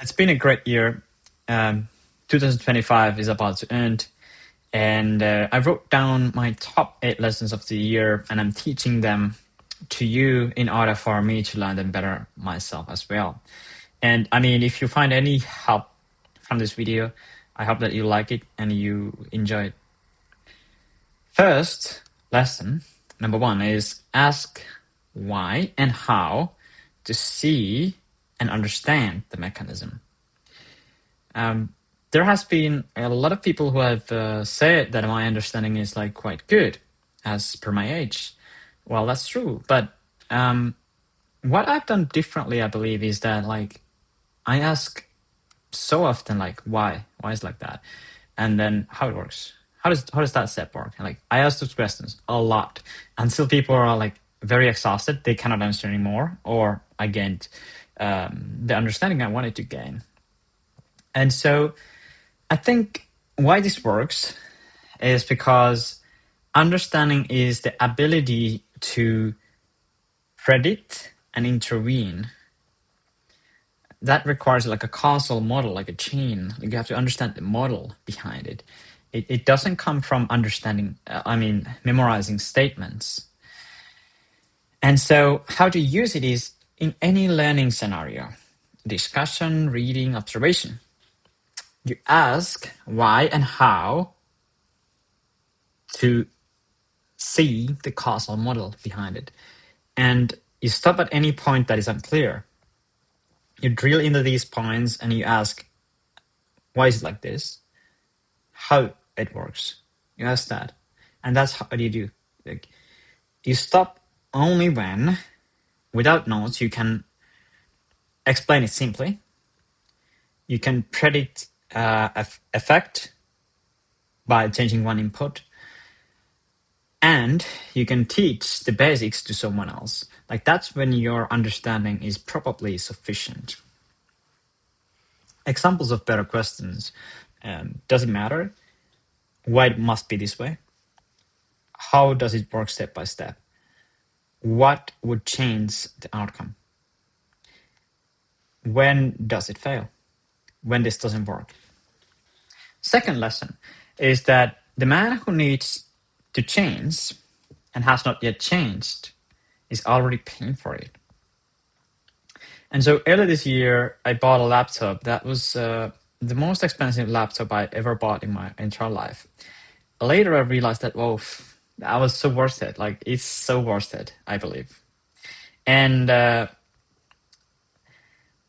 It's been a great year. 2025 is about to end, and I wrote down my top 8 lessons of the year, and I'm teaching them to you in order for me to learn them better myself as well. And I mean, if you find any help from this video, I hope that you like it and you enjoy it. First lesson, number 1, is ask why and how to see and understand the mechanism. There has been a lot of people who have said that my understanding is like quite good as per my age. Well, that's true, but what I've done differently, I believe, is that like I ask so often like why is it like that, and then how it works. How does that step work? And like I ask those questions a lot until people are like very exhausted, they cannot answer anymore, or I gained the understanding I wanted to gain. And so I think why this works is because understanding is the ability to predict and intervene. That requires like a causal model, like a chain. Like you have to understand the model behind it. It doesn't come from understanding, memorizing statements. And so how to use it is in any learning scenario, discussion, reading, observation. You ask why and how to see the causal model behind it. And you stop at any point that is unclear. You drill into these points and you ask, why is it like this? How it works. You ask that. And that's how you do. Like, you stop only when, without notes, you can explain it simply. You can predict effect by changing one input. And you can teach the basics to someone else. Like that's when your understanding is probably sufficient. Examples of better questions. Does it matter? Why it must be this way? How does it work step by step? What would change the outcome? When does it fail? When this doesn't work? Second lesson is that the man who needs to change and has not yet changed is already paying for it. And so earlier this year, I bought a laptop that was the most expensive laptop I ever bought in my entire life. Later, I realized that, whoa, that was so worth it. Like, it's so worth it, I believe. And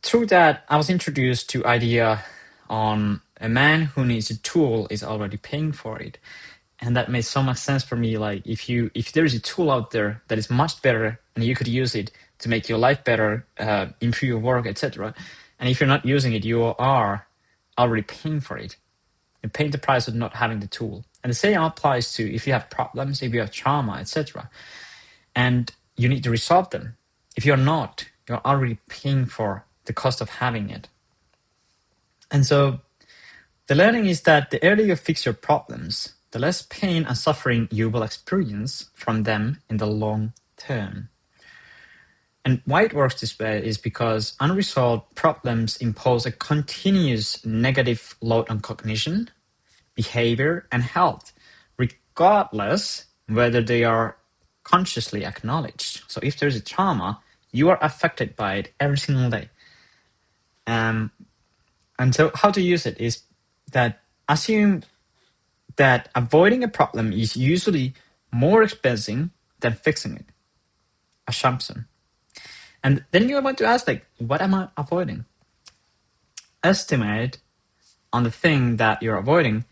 through that, I was introduced to idea on a man who needs a tool is already paying for it. And that made so much sense for me. Like if there is a tool out there that is much better and you could use it to make your life better, improve your work, etc. And if you're not using it, you are already paying for it. You're paying the price of not having the tool. And the same applies to if you have problems, if you have trauma, etc. And you need to resolve them. If you're not, you're already paying for the cost of having it. And so the learning is that the earlier you fix your problems, the less pain and suffering you will experience from them in the long term. And why it works this way is because unresolved problems impose a continuous negative load on cognition, behavior, and health, regardless whether they are consciously acknowledged. So if there's a trauma, you are affected by it every single day. And so how to use it is that assume that avoiding a problem is usually more expensive than fixing it. Assumption. And then you want to ask, like, what am I avoiding? Estimate on the thing that you're avoiding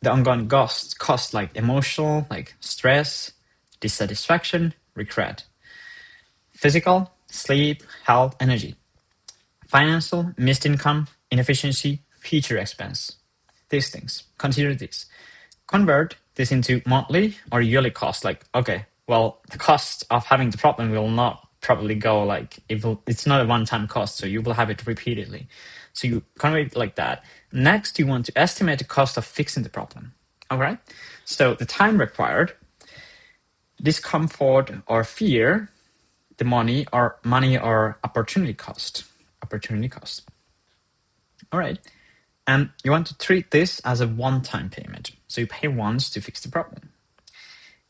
the ongoing cost like emotional, like stress, dissatisfaction, regret. Physical, sleep, health, energy. Financial, missed income, inefficiency, future expense. These things. Consider this. Convert this into monthly or yearly cost. Like, okay, well, the cost of having the problem will not probably go like, it's not a one-time cost, so you will have it repeatedly. So you convert it like that. Next, you want to estimate the cost of fixing the problem. All right? So the time required, discomfort or fear, the money or opportunity cost. Opportunity cost. All right. You want to treat this as a one-time payment. So you pay once to fix the problem.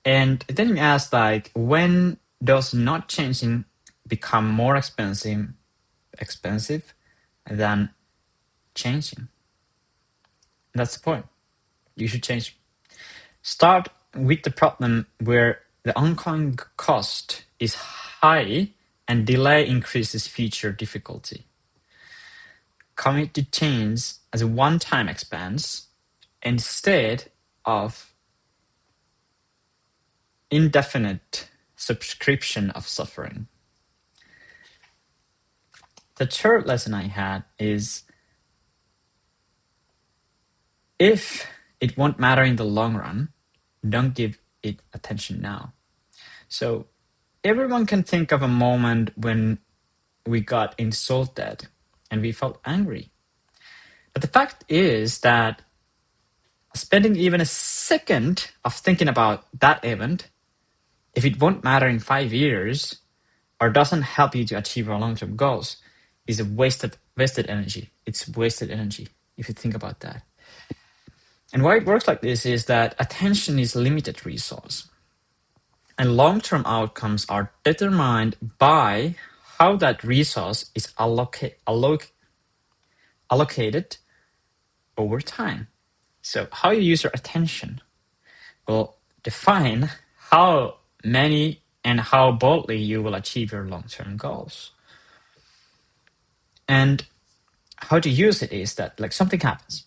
And then you ask, like, when does not changing become more expensive than changing? That's the point. You should change. Start with the problem where the ongoing cost is high and delay increases future difficulty. Commit to change as a one-time expense instead of indefinite subscription of suffering. The third lesson I had is, if it won't matter in the long run, don't give it attention now. So everyone can think of a moment when we got insulted and we felt angry. But the fact is that spending even a second of thinking about that event, if it won't matter in 5 years or doesn't help you to achieve your long-term goals, is a wasted energy. It's wasted energy if you think about that. And why it works like this is that attention is a limited resource. And long-term outcomes are determined by how that resource is allocated over time. So how you use your attention will define how many and how boldly you will achieve your long-term goals. And how to use it is that, like, something happens.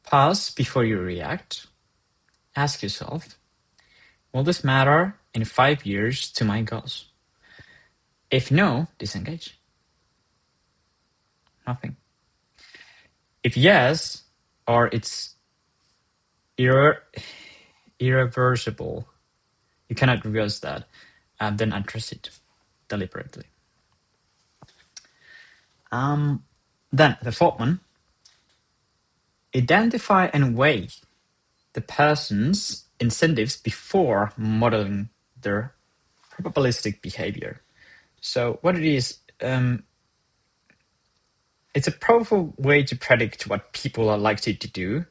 Pause before you react. Ask yourself, will this matter in 5 years to my goals? If no, disengage. Nothing. If yes, or it's irreversible, you cannot reverse that, then address it deliberately. Then the fourth one, identify and weigh the person's incentives before modeling their probabilistic behavior. So what it is, it's a powerful way to predict what people are likely to do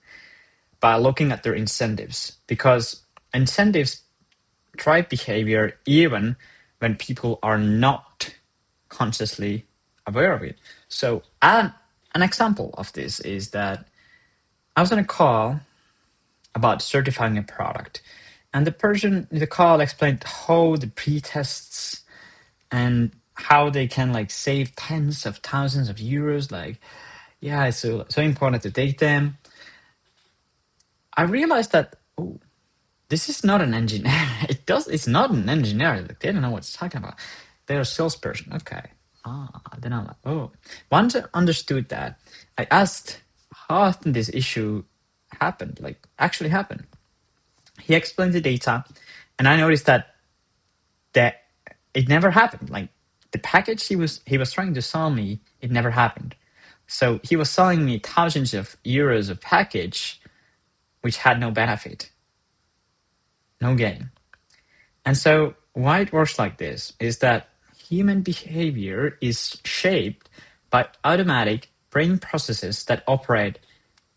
by looking at their incentives, because incentives drive behavior even when people are not consciously aware of it. So an example of this is that I was on a call about certifying a product, and the person in the call explained how the pre-tests and how they can, like, save tens of thousands of euros. Like, yeah, it's so important to take them. I realized that, oh, this is not an engineer. It's not an engineer. Like, they don't know what it's talking about. They're a salesperson. Okay. Then I'm like, oh. Once I understood that, I asked how often this issue happened, like actually happened. He explained the data, and I noticed that it never happened. Like, the package he was trying to sell me, it never happened. So he was selling me thousands of euros of package, which had no benefit, no gain. And so why it works like this is that human behavior is shaped by automatic brain processes that operate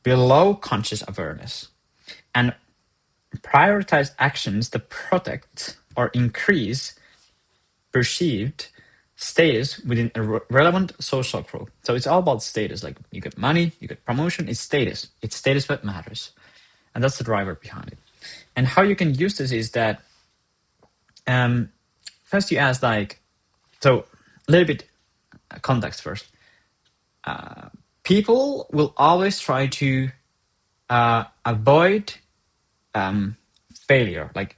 below conscious awareness and prioritize actions that protect or increase perceived status within a relevant social group. So it's all about status. Like, you get money, you get promotion, it's status. It's status that matters. And that's the driver behind it. And how you can use this is that first you ask, like, so a little bit context first. People will always try to avoid failure. Like,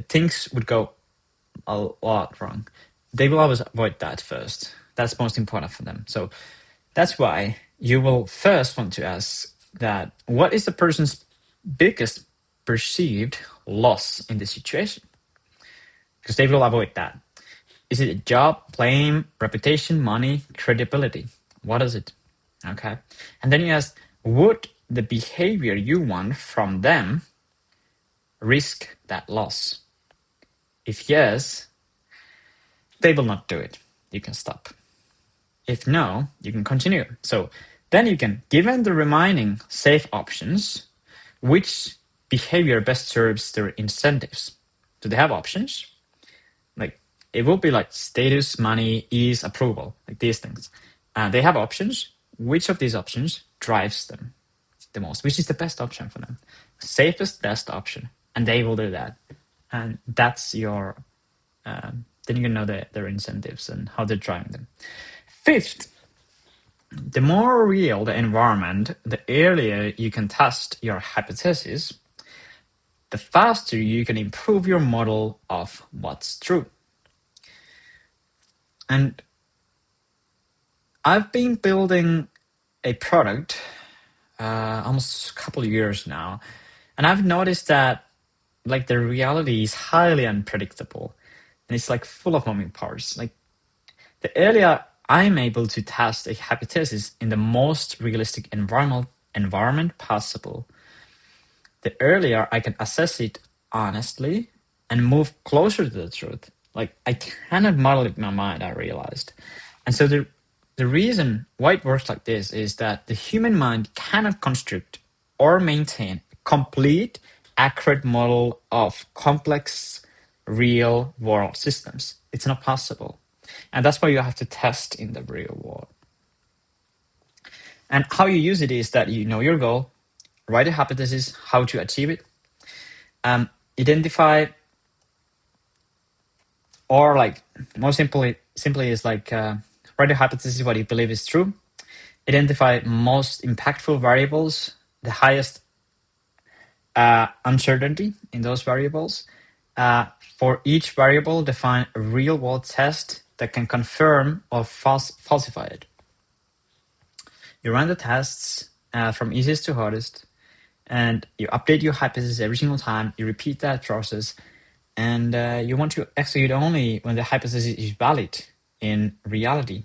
things would go a lot wrong. They will always avoid that first. That's most important for them. So that's why you will first want to ask that, what is the person's biggest perceived loss in the situation? Because they will avoid that. Is it a job, blame, reputation, money, credibility? What is it? Okay. And then you ask, would the behavior you want from them risk that loss? If yes, they will not do it. You can stop. If no, you can continue. So Then you can, given the remaining safe options, which behavior best serves their incentives? Do they have options? Like it will be like status, money, ease, approval, like these things. They have options. Which of these options drives them the most? Which is the best option for them? Safest, best option, and they will do that. And that's your. Then you can know their incentives and how they're driving them. Fifth, the more real the environment, the earlier you can test your hypothesis, the faster you can improve your model of what's true. And I've been building a product almost a couple of years now, and I've noticed that like the reality is highly unpredictable, and it's like full of moving parts. Like the earlier I'm able to test a hypothesis in the most realistic environment possible, the earlier I can assess it honestly and move closer to the truth. Like I cannot model it in my mind, I realized. And so the reason why it works like this is that the human mind cannot construct or maintain a complete, accurate model of complex, real world systems. It's not possible. And that's why you have to test in the real world. And how you use it is that you know your goal, write a hypothesis, how to achieve it, identify, or like more simply is like write a hypothesis what you believe is true, identify most impactful variables, the highest uncertainty in those variables. For each variable, define a real-world test that can confirm or falsify it. You run the tests from easiest to hardest, and you update your hypothesis every single time. You repeat that process, and you want to execute only when the hypothesis is valid in reality,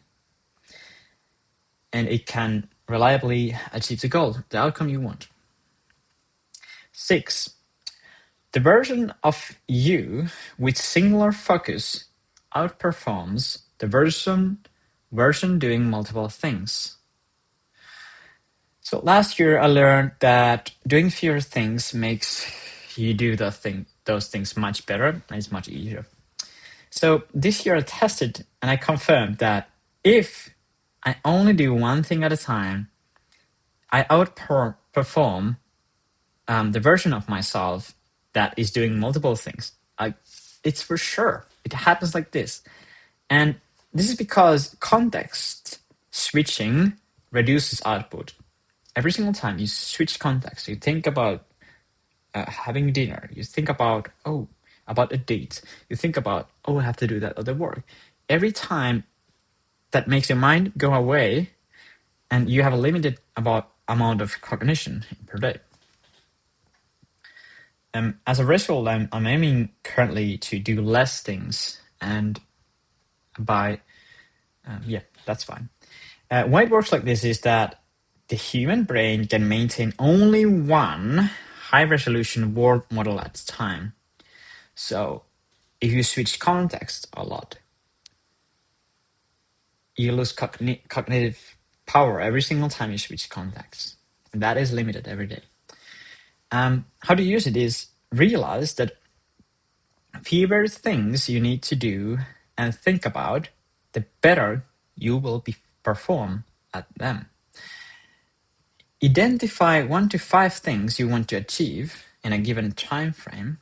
and it can reliably achieve the goal, the outcome you want. 6. The version of you with singular focus outperforms the version doing multiple things. So last year I learned that doing fewer things makes you do those things much better, and it's much easier. So this year I tested and I confirmed that if I only do one thing at a time, I outperform the version of myself that is doing multiple things. It's for sure. It happens like this. And this is because context switching reduces output. Every single time you switch context, you think about having dinner, you think about a date, you think about, I have to do that other work. Every time that makes your mind go away, and you have a limited amount of cognition per day. As a result, I'm aiming currently to do less things, and that's fine. Why it works like this is that the human brain can maintain only one high-resolution word model at a time. So if you switch context a lot, you lose cognitive power every single time you switch context. And that is limited every day. How to use it is realize that fewer things you need to do and think about, the better you will perform at them. Identify 1 to 5 things you want to achieve in a given time frame.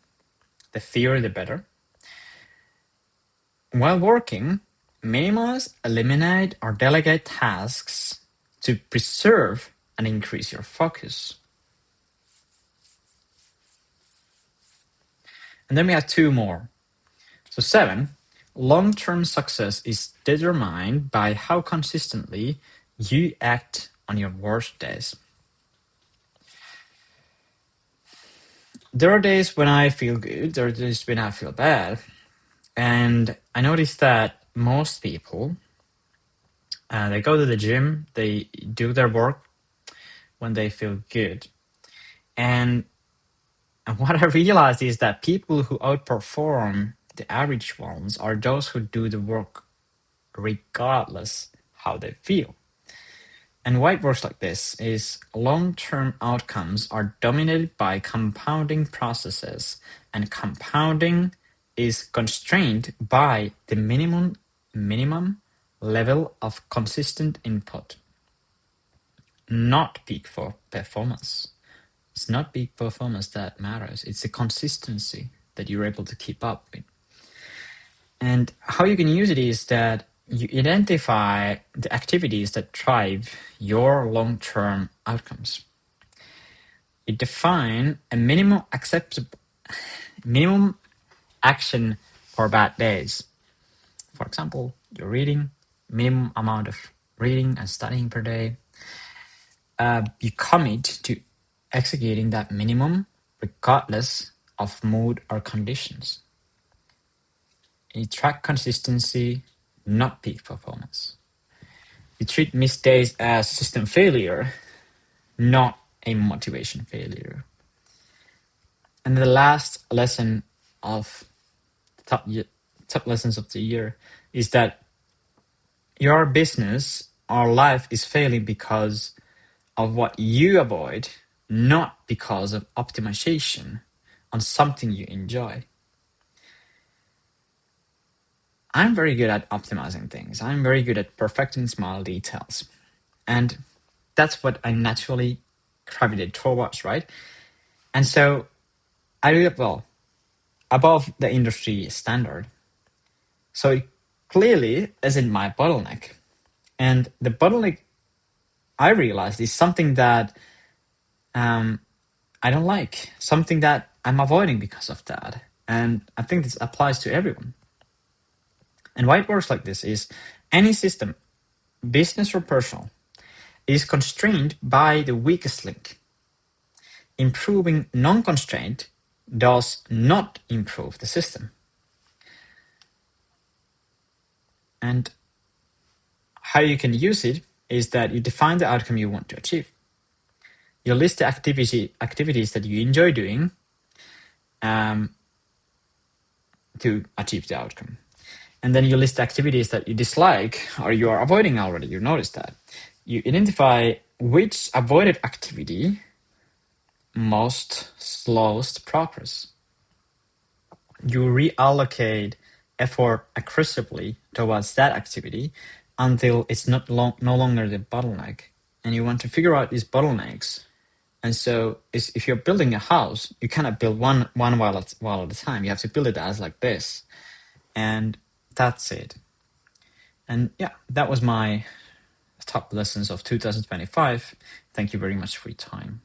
The fewer, the better. While working, minimize, eliminate, or delegate tasks to preserve and increase your focus. And then we have 2 more. So 7, long-term success is determined by how consistently you act on your worst days. There are days when I feel good, there are days when I feel bad. And I noticed that most people, they go to the gym, they do their work when they feel good. And what I realized is that people who outperform the average ones are those who do the work regardless how they feel. And why it works like this is long-term outcomes are dominated by compounding processes, and compounding is constrained by the minimum level of consistent input, not peak for performance. It's not peak performance that matters. It's the consistency that you're able to keep up with. And how you can use it is that you identify the activities that drive your long-term outcomes. You define a minimum action for bad days. For example, you're reading, minimum amount of reading and studying per day. You commit to executing that minimum regardless of mood or conditions. You track consistency, not peak performance. You treat missed days as system failure, not a motivation failure. And the last lesson of top lessons of the year is that your business or life is failing because of what you avoid, not because of optimization on something you enjoy. I'm very good at optimizing things. I'm very good at perfecting small details. And that's what I naturally gravitate towards, right? And so I do it well, above the industry standard. So it clearly isn't my bottleneck. And the bottleneck I realized is something that I don't like, something that I'm avoiding because of that. And I think this applies to everyone. And why it works like this is any system, business or personal, is constrained by the weakest link. Improving non-constraint does not improve the system. And how you can use it is that you define the outcome you want to achieve. You list the activities that you enjoy doing to achieve the outcome. And then you list activities that you dislike or you are avoiding already. You notice that. You identify which avoided activity most slows progress. You reallocate effort aggressively towards that activity until it's no longer the bottleneck. And you want to figure out these bottlenecks. And so if you're building a house, you cannot build one wall at a time. You have to build it as like this. And that's it. And yeah, that was my top lessons of 2025. Thank you very much for your time.